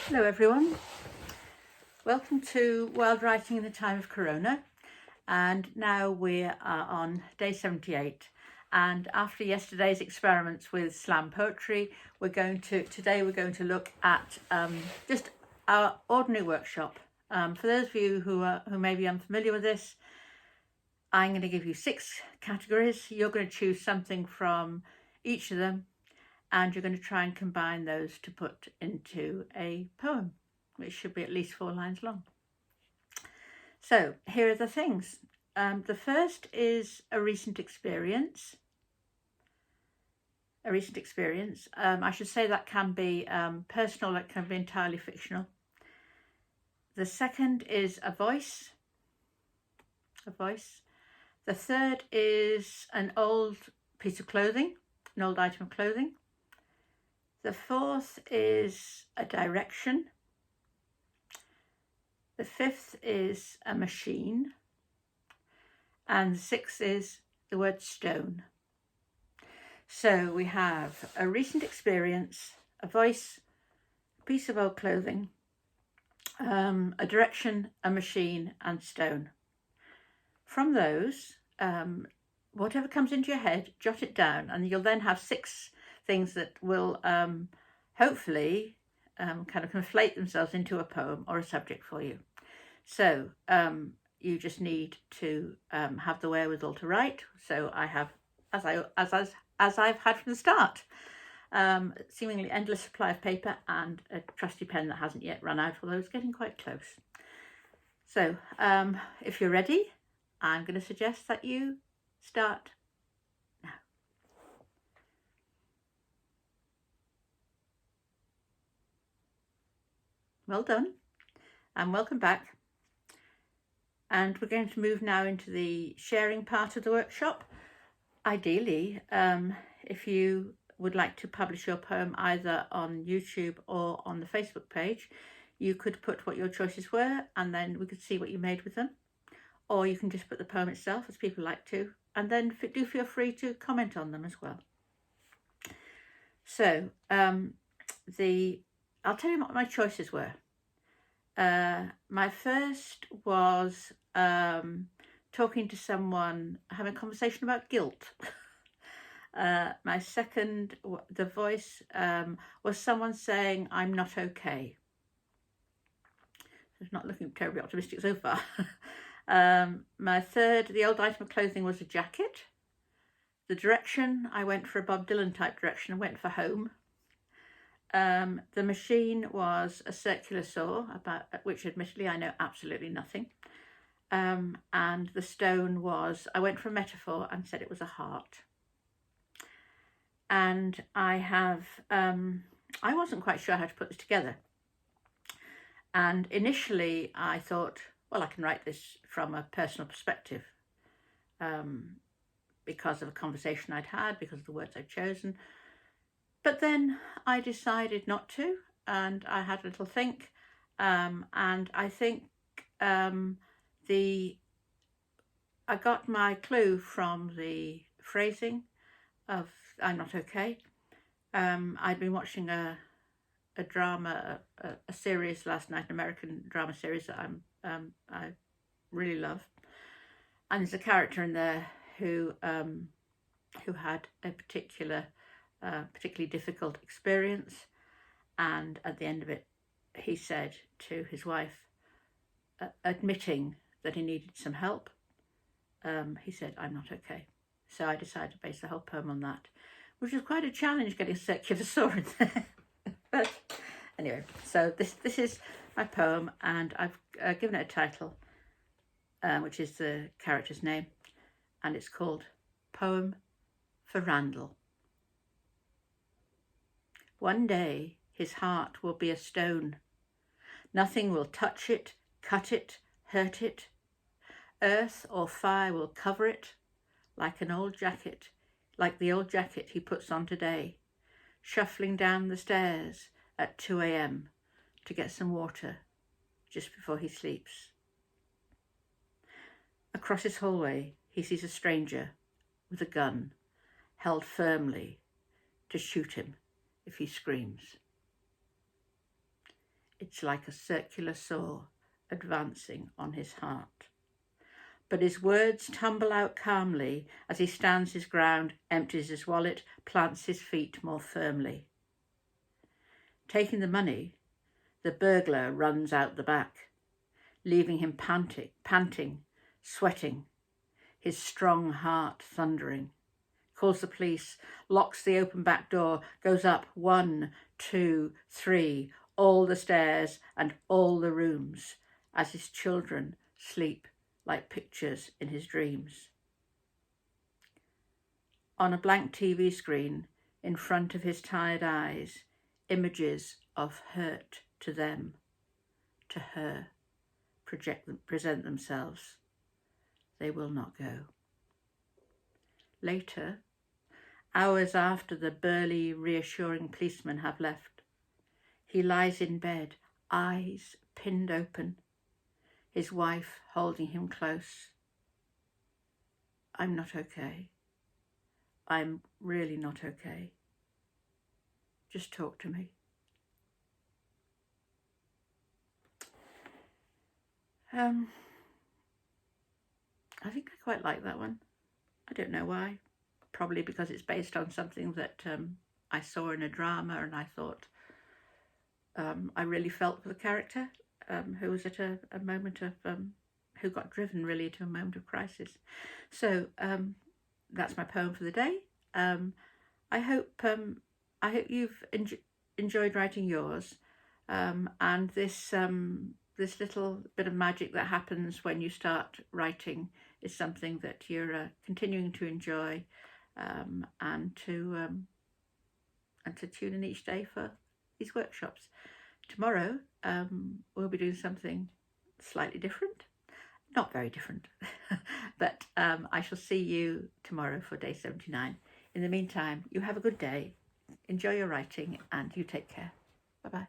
Hello everyone, welcome to Wild Writing in the Time of Corona, and now we are on day 78, and after yesterday's experiments with slam poetry today we're going to look at just our ordinary workshop. For those of you who may be unfamiliar with this, I'm going to give you 6 categories. You're going to choose something from each of them, and you're going to try and combine those to put into a poem, which should be at least 4 lines long. So here are the things. The first is a recent experience. I should say that can be personal, that can be entirely fictional. The second is a voice. The third is an old piece of clothing, an old item of clothing. The fourth is a direction. The fifth is a machine. And the sixth is the word stone. So we have a recent experience, a voice, a piece of old clothing, a direction, a machine, and stone. From those, whatever comes into your head, jot it down, and you'll then have 6 things that will hopefully kind of conflate themselves into a poem or a subject for you. So you just need to have the wherewithal to write. So I have, as I've had from the start, seemingly endless supply of paper and a trusty pen that hasn't yet run out, although it's getting quite close. So if you're ready, I'm going to suggest that you start now. Well done, and welcome back. And we're going to move now into the sharing part of the workshop. Ideally, if you would like to publish your poem either on YouTube or on the Facebook page, you could put what your choices were, and then we could see what you made with them. Or you can just put the poem itself, as people like to, and then do feel free to comment on them as well. So I'll tell you what my choices were. My first was talking to someone, having a conversation about guilt. My second, the voice, was someone saying, "I'm not okay." It's not looking terribly optimistic so far. My third, the old item of clothing, was a jacket. The direction, I went for a Bob Dylan type direction. I went for home. The machine was a circular saw, about which admittedly I know absolutely nothing. And the stone was, I went for a metaphor and said it was a heart. And I wasn't quite sure how to put this together. And initially I thought, well, I can write this from a personal perspective, because of a conversation I'd had, because of the words I'd chosen. But then I decided not to, and I had a little think, and I think I got my clue from the phrasing of "I'm not okay." I'd been watching a drama, a series last night, an American drama series that I really love, and there's a character in there who had a particularly difficult experience, and at the end of it he said to his wife, admitting that he needed some help, he said, "I'm not okay." So I decided to base the whole poem on that, which was quite a challenge, getting a circular saw in there. But anyway, so this is my poem, and I've given it a title, which is the character's name, and it's called Poem for Randall. One day his heart will be a stone. Nothing will touch it, cut it, hurt it. Earth or fire will cover it, like the old jacket he puts on today, shuffling down the stairs at 2 a.m. to get some water just before he sleeps. Across his hallway he sees a stranger with a gun held firmly to shoot him if he screams. It's like a circular saw advancing on his heart. But his words tumble out calmly as he stands his ground, empties his wallet, plants his feet more firmly. Taking the money, the burglar runs out the back, leaving him panting, sweating, his strong heart thundering. Calls the police, locks the open back door, goes up 1, 2, 3, all the stairs and all the rooms as his children sleep like pictures in his dreams. On a blank TV screen, in front of his tired eyes, images of hurt to them, to her, present themselves. They will not go. Later, hours after the burly, reassuring policemen have left, he lies in bed, eyes pinned open, his wife holding him close. I'm not okay. I'm really not okay. Just talk to me. I think I quite like that one. I don't know why. Probably because it's based on something that I saw in a drama, and I thought I really felt for the character who was at a moment of, who got driven really to a moment of crisis. So that's my poem for the day. I hope you've enjoyed writing yours, and this little bit of magic that happens when you start writing is something that you're continuing to enjoy, and to tune in each day for these workshops. Tomorrow we'll be doing something slightly different, not very different, but I shall see you tomorrow for day 79. In the meantime, you have a good day, enjoy your writing, and you take care. Bye-bye.